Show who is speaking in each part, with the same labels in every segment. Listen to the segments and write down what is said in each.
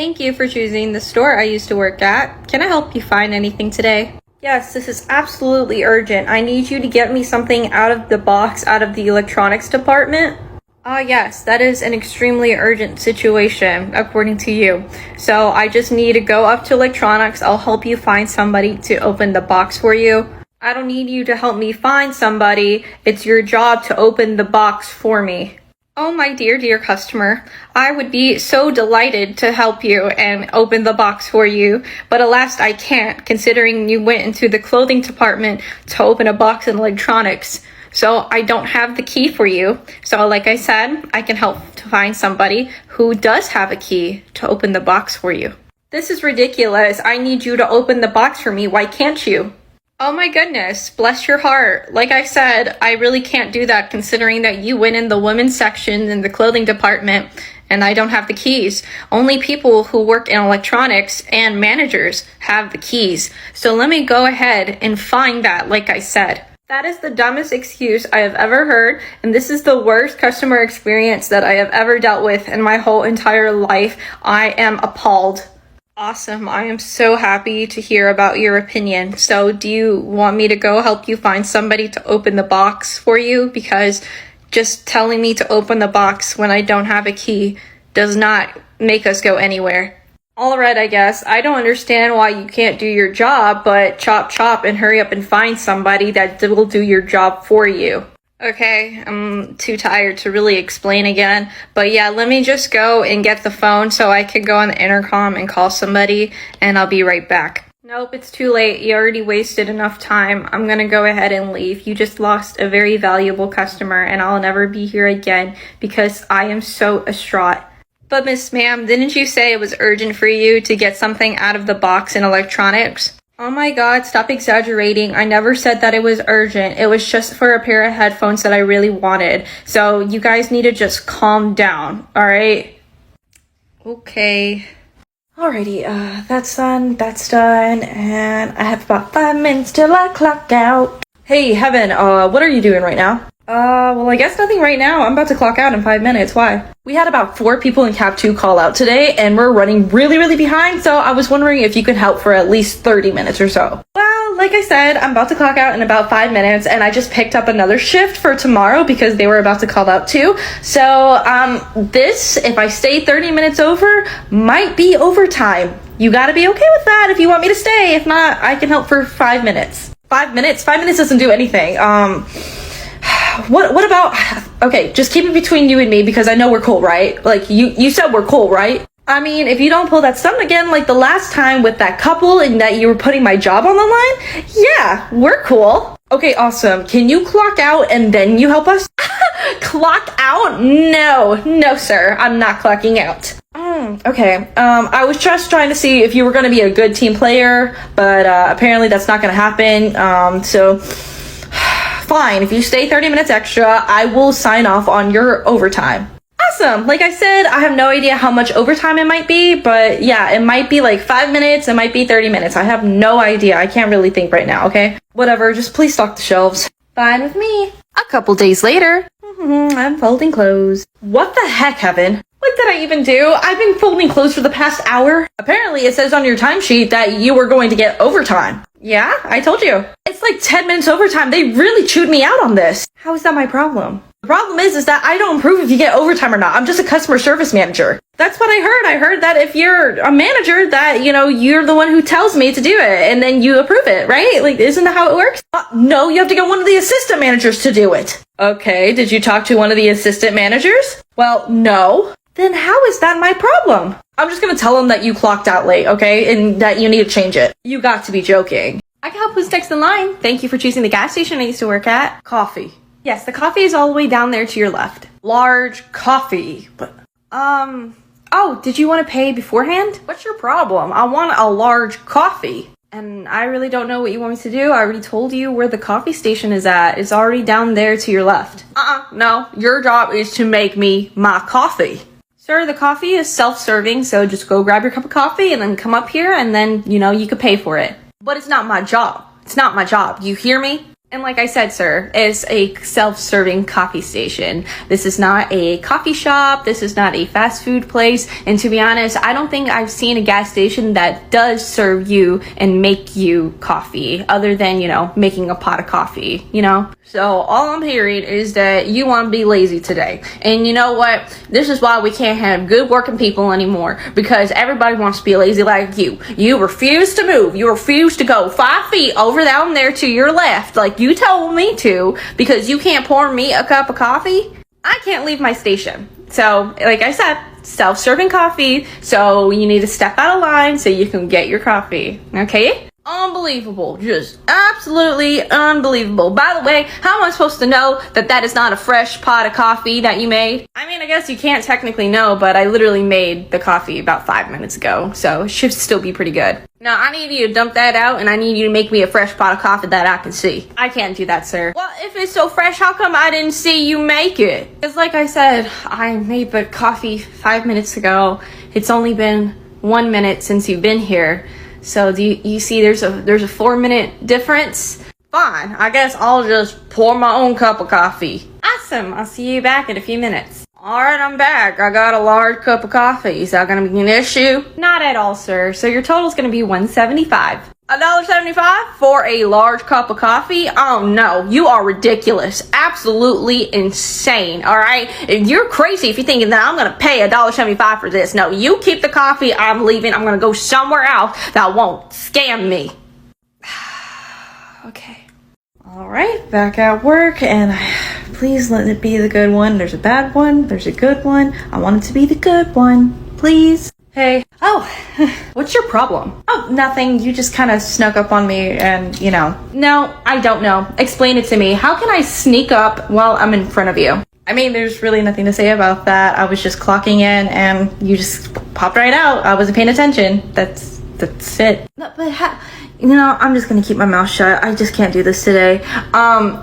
Speaker 1: Thank you for choosing the store I used to work at. Can I help you find anything today? Yes, this is absolutely urgent. I need you to get me something out of the box, out of the electronics department. Yes, that is an extremely urgent situation, according to you. So I just need to go up to electronics. I'll help you find somebody to open the box for you. I don't need you to help me find somebody. It's your job to open the box for me. Oh, my dear customer, I would be so delighted to help you and open the box for you, but alas, I can't, considering you went into the clothing department to open a box in electronics. So I don't have the key for you. So like I said, I can help to find somebody who does have a key to open the box for you. This is ridiculous. I need you to open the box for me. Why can't you? Oh my goodness, bless your heart. Like I said, I really can't do that considering that you went in the women's section in the clothing department and I don't have the keys. Only people who work in electronics and managers have the keys. So let me go ahead and find that, like I said. That is the dumbest excuse I have ever heard, and this is the worst customer experience that I have ever dealt with in my whole entire life. I am appalled. Awesome. I am so happy to hear about your opinion. So do you want me to go help you find somebody to open the box for you? Because just telling me to open the box when I don't have a key does not make us go anywhere. All right, I guess. I don't understand why you can't do your job, but chop and hurry up and find somebody that will do your job for you. Okay, I'm too tired to really explain again, but yeah, let me just go and get the phone so I can go on the intercom and call somebody, and I'll be right back. Nope, it's too late. You already wasted enough time. I'm gonna go ahead and leave. You just lost a very valuable customer, and I'll never be here again because I am so distraught. But Miss Ma'am, didn't you say it was urgent for you to get something out of the box in electronics? Oh my god, stop exaggerating. I never said that it was urgent. It was just for a pair of headphones that I really wanted. So you guys need to just calm down, alright? Okay. Alrighty, that's done, and I have about 5 minutes till I clock out. Hey, Heaven, what are you doing right now? Well, I guess nothing right now. I'm about to clock out in 5 minutes. Why? We had about 4 people in Cap 2 call out today, and we're running really behind, so I was wondering if you could help for at least 30 minutes or so. Well, like I said, I'm about to clock out in about 5 minutes, and I just picked up another shift for tomorrow because they were about to call out too. So, this, if I stay 30 minutes over, might be overtime. You gotta be okay with that if you want me to stay. If not, I can help for 5 minutes. 5 minutes? 5 minutes doesn't do anything. What about, okay, just keep it between you and me because I know we're cool, right? Like, you said we're cool, right? I mean, if you don't pull that stunt again, like the last time with that couple and that you were putting my job on the line, yeah, we're cool. Okay, awesome. Can you clock out and then you help us? Clock out? No, sir. I'm not clocking out. Okay. I was just trying to see if you were going to be a good team player, but apparently that's not going to happen. So fine. If you stay 30 minutes extra, I will sign off on your overtime. Awesome. Like I said, I have no idea how much overtime it might be, but yeah, it might be like 5 minutes. It might be 30 minutes. I have no idea. I can't really think right now. Okay. Whatever. Just please stock the shelves. Fine with me. A couple days later, I'm folding clothes. What the heck, Heaven? What did I even do? I've been folding clothes for the past hour. Apparently, it says on your timesheet that you were going to get overtime. Yeah, I told you. It's like 10 minutes overtime. They really chewed me out on this. How is that my problem? The problem is that I don't approve if you get overtime or not. I'm just a customer service manager. That's what I heard. I heard that if you're a manager that, you're the one who tells me to do it and then you approve it, right? Like, isn't that how it works? No, you have to get one of the assistant managers to do it. Okay, did you talk to one of the assistant managers? Well, no. Then how is that my problem? I'm just gonna tell them that you clocked out late, okay? And that you need to change it. You got to be joking. I can help who's next in line. Thank you for choosing the gas station I used to work at. Coffee. Yes, the coffee is all the way down there to your left. Large coffee. But, oh, did you want to pay beforehand? What's your problem? I want a large coffee. And I really don't know what you want me to do. I already told you where the coffee station is at. It's already down there to your left. No. Your job is to make me my coffee. Sir, the coffee is self-serving, so just go grab your cup of coffee and then come up here and then, you could pay for it. But it's not my job. It's not my job. You hear me? And like I said, sir, it's a self-serving coffee station. This is not a coffee shop. This is not a fast food place. And to be honest, I don't think I've seen a gas station that does serve you and make you coffee other than, making a pot of coffee, So all I'm hearing is that you want to be lazy today. And you know what? This is why we can't have good working people anymore, because everybody wants to be lazy like you. You refuse to move. You refuse to go 5 feet over down there to your left like you told me to, because you can't pour me a cup of coffee. I can't leave my station. So like I said, self-serving coffee. So you need to step out of line so you can get your coffee. Okay? Unbelievable. Just absolutely unbelievable. By the way, how am I supposed to know that that is not a fresh pot of coffee that you made? I mean, I guess you can't technically know, but I literally made the coffee about 5 minutes ago, so it should still be pretty good. Now, I need you to dump that out, and I need you to make me a fresh pot of coffee that I can see. I can't do that, sir. Well, if it's so fresh, how come I didn't see you make it? Because like I said, I made the coffee 5 minutes ago. It's only been 1 minute since you've been here. So do you see there's a 4-minute difference? Fine, I guess I'll just pour my own cup of coffee. Awesome, I'll see you back in a few minutes. Alright, I'm back. I got a large cup of coffee. Is that gonna be an issue? Not at all, sir. So your total's gonna be $1.75. $1.75 for a large cup of coffee? Oh no, you are ridiculous. Absolutely insane, alright? You're crazy if you're thinking that I'm gonna pay $1.75 for this. No, you keep the coffee, I'm leaving. I'm gonna go somewhere else that won't scam me. Okay. Alright, back at work, and please let it be the good one. There's a bad one, there's a good one. I want it to be the good one, please. Hey. Oh, what's your problem? Oh, nothing. You just kind of snuck up on me and, No, I don't know. Explain it to me. How can I sneak up while I'm in front of you? I mean, there's really nothing to say about that. I was just clocking in and you just popped right out. I wasn't paying attention. That's it. But I'm just gonna keep my mouth shut. I just can't do this today.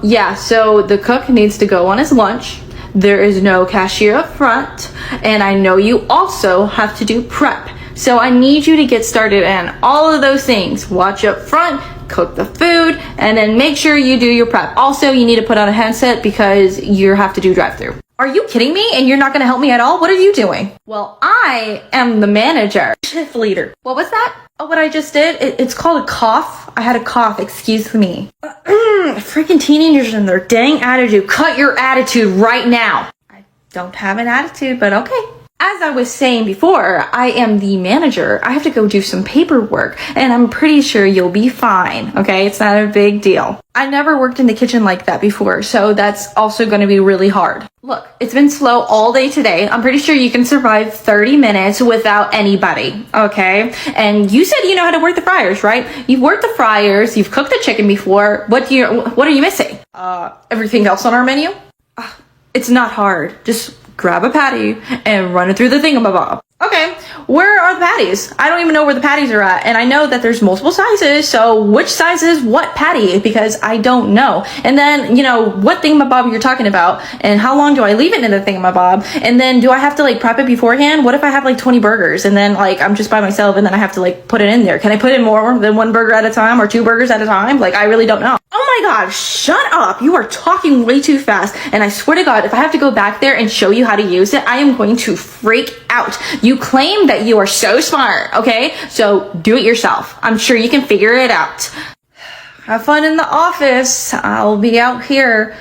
Speaker 1: Yeah, so the cook needs to go on his lunch. There is no cashier up front, and I know you also have to do prep. So I need you to get started on all of those things. Watch up front, cook the food, and then make sure you do your prep. Also, you need to put on a headset because you have to do drive-through. Are you kidding me? And you're not going to help me at all? What are you doing? Well, I am the manager. Shift leader. What was that? Oh, what I just did? It's called a cough. I had a cough. Excuse me. Freaking teenagers and their dang attitude. Cut your attitude right now. I don't have an attitude, but okay. As I was saying before, I am the manager. I have to go do some paperwork, and I'm pretty sure you'll be fine, okay? It's not a big deal. I never worked in the kitchen like that before, so that's also going to be really hard. Look, it's been slow all day today. I'm pretty sure you can survive 30 minutes without anybody, okay? And you said you know how to work the fryers, right? You've worked the fryers, you've cooked the chicken before. What are you missing? Everything else on our menu? It's not hard. Just grab a patty and run it through the thingamabob. Okay, where are the patties? I don't even know where the patties are at, and I know that there's multiple sizes, so which size is what patty? Because I don't know. And then, what thingamabob you're talking about, and how long do I leave it in the thingamabob? And then do I have to prep it beforehand? What if I have 20 burgers and then I'm just by myself and then I have to put it in there? Can I put in more than 1 burger at a time or 2 burgers at a time? I really don't know. Oh my god, shut up! You are talking way too fast, and I swear to god, if I have to go back there and show you how to use it, I am going to freak out. You claim that you are so smart, okay? So do it yourself. I'm sure you can figure it out. Have fun in the office. I'll be out here.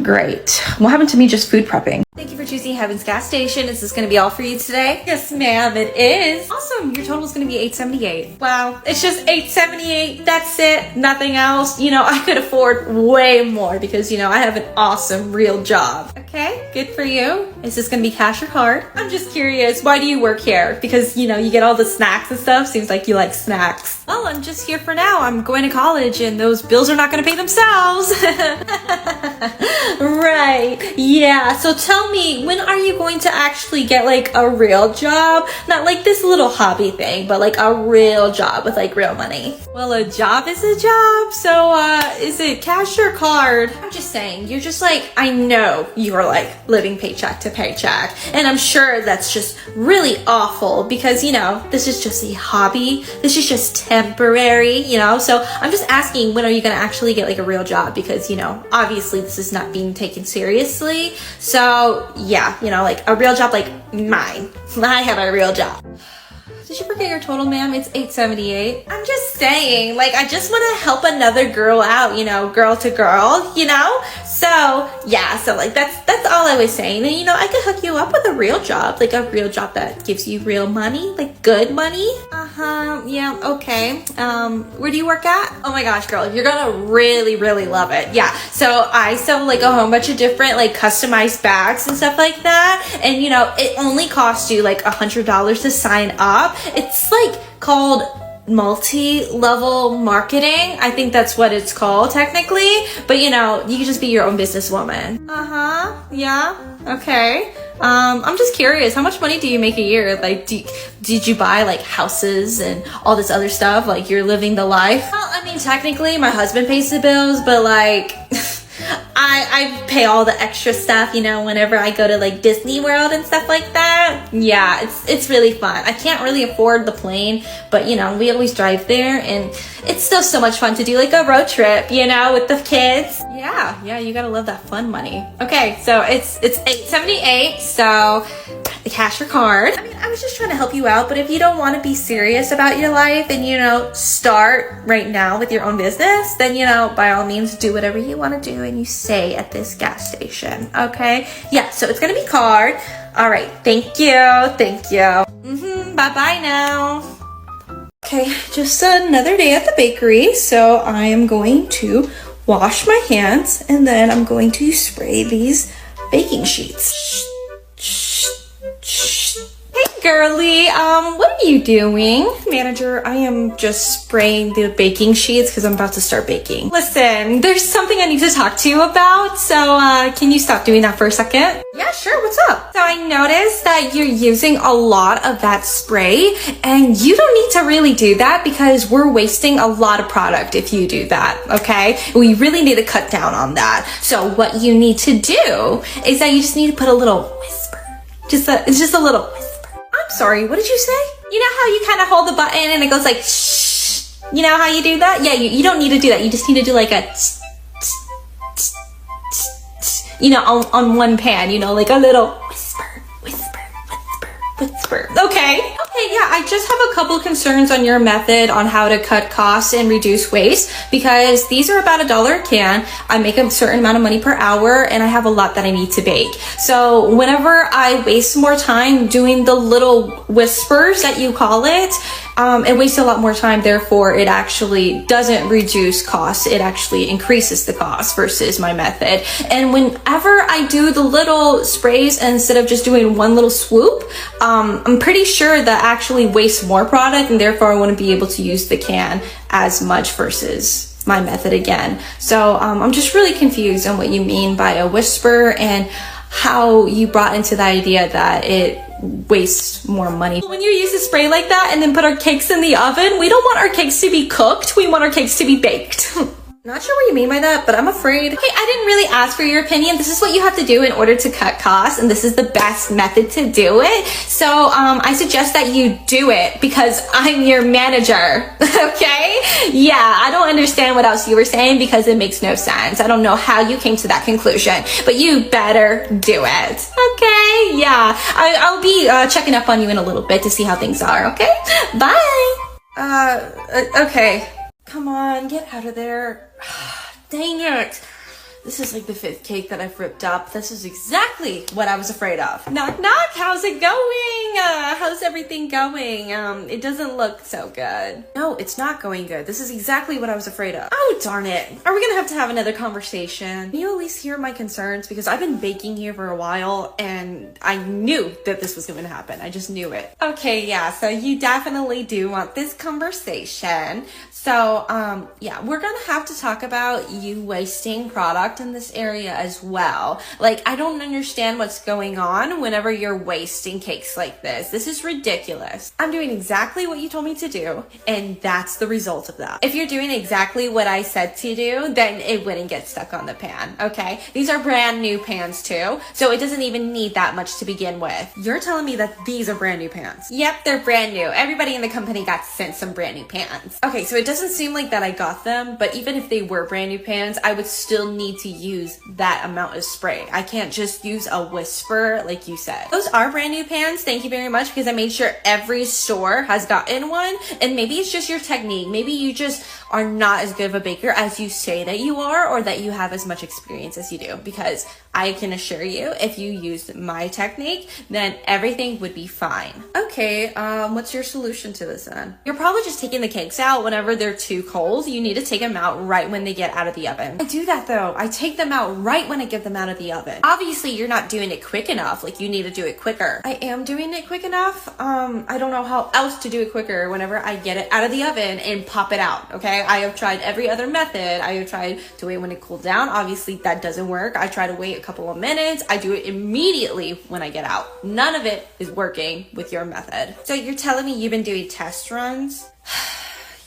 Speaker 1: Great. What happened to me just food prepping? Thank you for choosing Heaven's Gas Station. Is this going to be all for you today? Yes, ma'am, it is. Awesome. Your total is going to be $8.78. Wow. It's just $8.78. That's it. Nothing else. I could afford way more because, I have an awesome real job. Okay, good for you. Is this going to be cash or card? I'm just curious. Why do you work here? Because, you get all the snacks and stuff. Seems like you like snacks. Well, I'm just here for now. I'm going to college and those bills are not going to pay themselves. Right. Yeah. So tell tell me, when are you going to actually get like a real job? Not like this little hobby thing, but like a real job with like real money. Well, a job is a job, so is it cash or card? I'm just saying, you're just like, I know you're like living paycheck to paycheck, and I'm sure that's just really awful because, you know, this is just a hobby. This is just temporary, you know? So I'm just asking, when are you gonna actually get like a real job? Because, you know, obviously this is not being taken seriously. So yeah, you know, like a real job like mine. I have a real job. Did you forget your total, ma'am? It's $8.78. I'm just saying, like, I just want to help another girl out, you know, girl to girl, you know? So, yeah, so, like, that's all I was saying. And, you know, I could hook you up with a real job, like a real job that gives you real money, like good money. Yeah, okay. Where do you work at? Oh my gosh, girl, you're gonna really, really love it. Yeah, so I sell, like, a whole bunch of different, like, customized bags and stuff like that. And, you know, it only costs you, like, $100 to sign up. It's like called multi-level marketing. I think that's what it's called technically, but you know, you can just be your own businesswoman. Yeah, okay. I'm just curious, how much money do you make a year? Like, did you buy like houses and all this other stuff? Like, you're living the life? Well, I mean, technically my husband pays the bills, but like I pay all the extra stuff, you know, whenever I go to like Disney World and stuff like that. Yeah, it's really fun. I can't really afford the plane, but you know, we always drive there and it's still so much fun to do like a road trip, you know, with the kids. Yeah, you gotta love that fun money. Okay, so it's $8.78, so the cash or card. I mean, I was just trying to help you out, but if you don't want to be serious about your life and, you know, start right now with your own business, then, you know, by all means, do whatever you want to do and you stay at this gas station, okay? Yeah, so it's gonna be card. All right, thank you. Bye-bye now. Okay, just another day at the bakery, so I am going to wash my hands and then I'm going to spray these baking sheets. Hey girly, what are you doing? Manager, I am just spraying the baking sheets because I'm about to start baking. Listen, there's something I need to talk to you about, so can you stop doing that for a second? Yeah, sure, what's up? So I noticed that you're using a lot of that spray and you don't need to really do that because we're wasting a lot of product if you do that, okay? We really need to cut down on that. So what you need to do is that you just need to put a little whisper. It's just a little whisper. I'm sorry, what did you say? You know how you kind of hold the button and it goes like shh? You know how you do that? Yeah, you don't need to do that. You just need to do like a tss, tss, tss, tss, tss, you know, on one pan, you know, like a little whisper. Okay, yeah, I just have a couple concerns on your method on how to cut costs and reduce waste because these are about $1 a can. I make a certain amount of money per hour and I have a lot that I need to bake. So whenever I waste more time doing the little whispers that you call it wastes a lot more time. Therefore, it actually doesn't reduce costs. It actually increases the cost versus my method. And whenever I do the little sprays instead of just doing one little swoop, I'm pretty sure that actually wastes more product and therefore I wouldn't be able to use the can as much versus my method again. So I'm just really confused on what you mean by a whisper and how you brought into the idea that it wastes more money. When you use a spray like that and then put our cakes in the oven, we don't want our cakes to be cooked, we want our cakes to be baked. Not sure what you mean by that, but I'm afraid. Okay, I didn't really ask for your opinion. This is what you have to do in order to cut costs, and this is the best method to do it. So I suggest that you do it because I'm your manager, okay? Yeah, I don't understand what else you were saying because it makes no sense. I don't know how you came to that conclusion, but you better do it, okay? Yeah, I'll be checking up on you in a little bit to see how things are, okay? Bye. Okay. Come on, get out of there. Dang it. This is like the 5th cake that I've ripped up. This is exactly what I was afraid of. Knock, knock. How's it going? How's everything going? It doesn't look so good. No, it's not going good. This is exactly what I was afraid of. Oh, darn it. Are we gonna have another conversation? Can you at least hear my concerns? Because I've been baking here for a while and I knew that this was going to happen. I just knew it. Okay, yeah, so you definitely do want this conversation. So, yeah, we're gonna have to talk about you wasting product product in this area as well. Like, I don't understand what's going on whenever you're wasting cakes like this. This is ridiculous. I'm doing exactly what you told me to do, and that's the result of that. If you're doing exactly what I said to do, then it wouldn't get stuck on the pan, okay? These are brand new pans too, so it doesn't even need that much to begin with. You're telling me that these are brand new pans? Yep, they're brand new. Everybody in the company got sent some brand new pans. Okay, so it doesn't seem like that I got them, but even if they were brand new pans, I would still need to use that amount of spray. I can't just use a whisper like you said. Those are brand new pans, thank you very much, because I made sure every store has gotten one, and maybe it's just your technique. Maybe you just are not as good of a baker as you say that you are, or that you have as much experience as you do, because I can assure you, if you used my technique, then everything would be fine. Okay, what's your solution to this then? You're probably just taking the cakes out whenever they're too cold. You need to take them out right when they get out of the oven. I do that though. I take them out right when I get them out of the oven. Obviously, you're not doing it quick enough. Like, you need to do it quicker. I am doing it quick enough. I don't know how else to do it quicker whenever I get it out of the oven and pop it out, okay? I have tried every other method. I have tried to wait when it cooled down. Obviously, that doesn't work. I try to wait a couple of minutes. I do it immediately when I get out. None of it is working with your method. So you're telling me you've been doing test runs?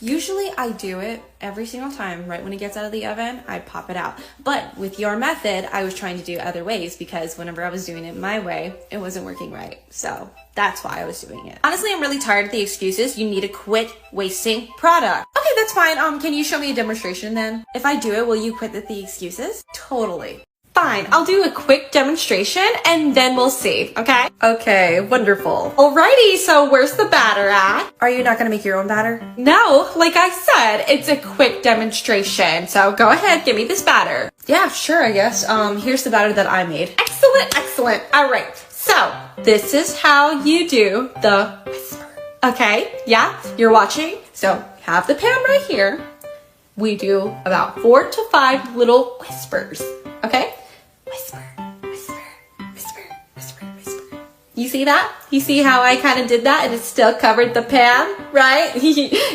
Speaker 1: Usually I do it every single time right when it gets out of the oven, I pop it out. But with your method, I was trying to do other ways, because whenever I was doing it my way, it wasn't working right. So that's why I was doing it. Honestly, I'm really tired of the excuses. You need to quit wasting product. Okay, that's fine. Can you show me a demonstration then? If I do it, will you quit the excuses? Totally. Fine, I'll do a quick demonstration and then we'll see, okay? Okay, wonderful. Alrighty, so where's the batter at? Are you not gonna make your own batter? No, like I said, it's a quick demonstration. So go ahead, give me this batter. Yeah, sure, I guess. Here's the batter that I made. Excellent, excellent. All right, so this is how you do the whisper. Okay, yeah, you're watching. So have the pan right here. We do about 4 to 5 little whispers, okay? Whisper, whisper, whisper, whisper, whisper. You see that? You see how I kind of did that and it still covered the pan, right?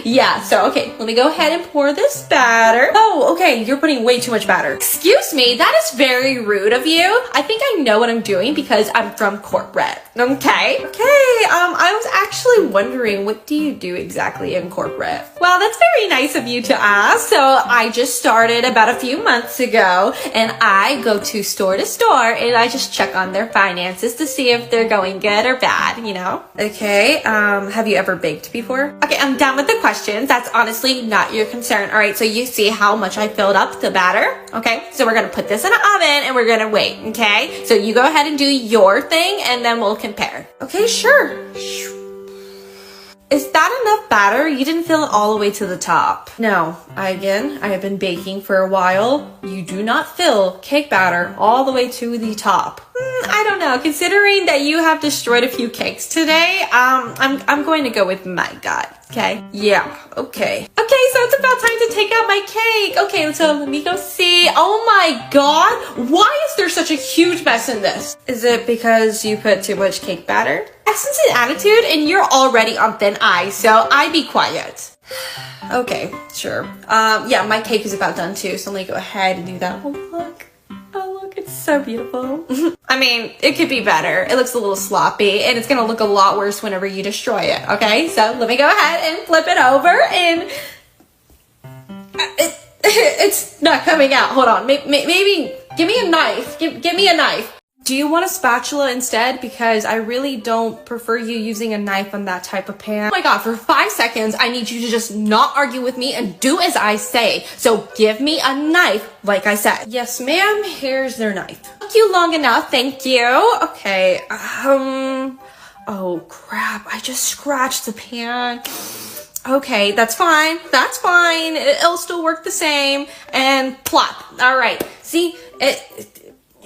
Speaker 1: Yeah, so okay, let me go ahead and pour this batter. Oh, okay, you're putting way too much batter. Excuse me, that is very rude of you. I think I know what I'm doing because I'm from corporate, okay? Okay, I was actually wondering, what do you do exactly in corporate? Well, that's very nice of you to ask. So I just started about a few months ago, and I go to store and I just check on their finances to see if they're going good or bad, you know? Okay, have you ever baked before? Okay, I'm done with the questions. That's honestly not your concern. All right, so you see how much I filled up the batter? Okay, so we're gonna put this in an oven and we're gonna wait, okay? So you go ahead and do your thing and then we'll compare. Okay, sure. Is that enough batter? You didn't fill it all the way to the top. No, I have been baking for a while. You do not fill cake batter all the way to the top. I don't know. Considering that you have destroyed a few cakes today, I'm going to go with my gut. Okay. Yeah. Okay. Okay. So it's about time to take out my cake. Okay. So let me go see. Oh my God. Why is there such a huge mess in this? Is it because you put too much cake batter? Essence and attitude, and you're already on thin ice, so I be quiet. Okay. Sure. Yeah. My cake is about done too. So let me go ahead and do that. Oh look. It's so beautiful. I mean, it could be better. It looks a little sloppy and it's gonna look a lot worse whenever you destroy it, okay? So let me go ahead and flip it over and it's not coming out. Hold on, maybe give me a knife. Give me a knife. Do you want a spatula instead? Because I really don't prefer you using a knife on that type of pan. Oh my God, for 5 seconds, I need you to just not argue with me and do as I say. So give me a knife, like I said. Yes, ma'am, here's their knife. Took you long enough, thank you. Okay, oh crap, I just scratched the pan. Okay, that's fine, it'll still work the same, and plop. All right, see,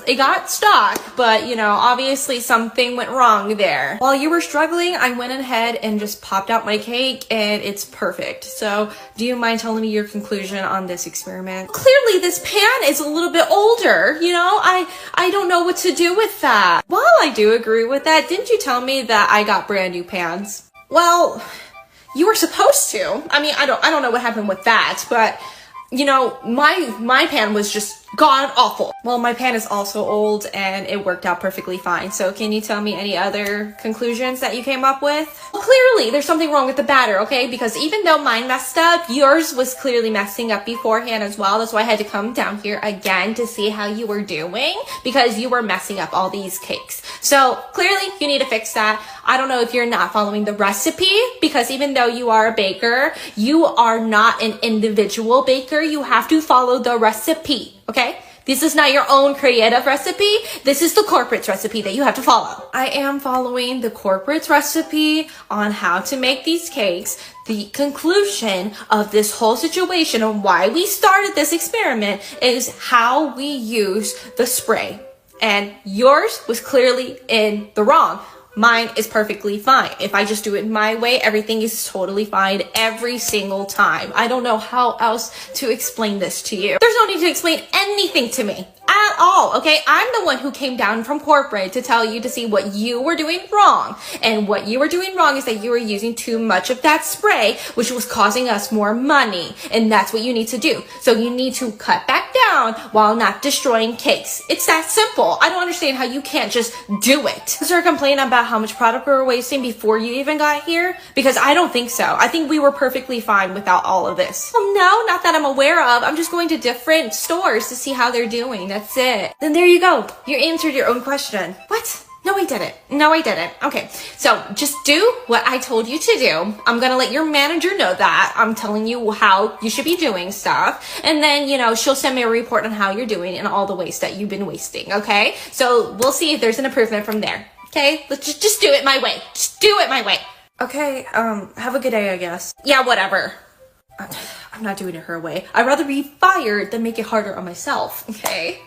Speaker 1: it got stuck, but you know, obviously something went wrong there. While you were struggling, I went ahead and just popped out my cake and it's perfect. So do you mind telling me your conclusion on this experiment? Clearly this pan is a little bit older, you know? I don't know what to do with that. While I do agree with that, didn't you tell me that I got brand new pans? Well, you were supposed to. I mean, I don't know what happened with that, but you know, my pan was just god awful. Well, my pan is also old and it worked out perfectly fine. So can you tell me any other conclusions that you came up with? Well, clearly there's something wrong with the batter, okay? Because even though mine messed up, yours was clearly messing up beforehand as well. That's why I had to come down here again to see how you were doing, because you were messing up all these cakes. So clearly you need to fix that. I don't know if you're not following the recipe, because even though you are a baker, you are not an individual baker. You have to follow the recipe, okay? This is not your own creative recipe. This is the corporate's recipe that you have to follow. I am following the corporate's recipe on how to make these cakes. The conclusion of this whole situation and why we started this experiment is how we use the spray. And yours was clearly in the wrong. Mine is perfectly fine. If I just do it my way, everything is totally fine every single time. I don't know how else to explain this to you. There's no need to explain anything to me at all, okay? I'm the one who came down from corporate to tell you to see what you were doing wrong. And what you were doing wrong is that you were using too much of that spray, which was causing us more money. And that's what you need to do. So you need to cut back down while not destroying cakes. It's that simple. I don't understand how you can't just do it. Is there a complaint about how much product we were wasting before you even got here? Because I don't think so. I think we were perfectly fine without all of this. Well, no, not that I'm aware of. I'm just going to different stores to see how they're doing. That's it. Then there you go. You answered your own question. What? No, I didn't. No, I didn't. Okay, so just do what I told you to do. I'm gonna let your manager know that. I'm telling you how you should be doing stuff. And then, you know, she'll send me a report on how you're doing and all the waste that you've been wasting, okay? So we'll see if there's an improvement from there. Okay? Let's just do it my way. Just do it my way. Okay, have a good day, I guess. Yeah, whatever. I'm not doing it her way. I'd rather be fired than make it harder on myself, okay?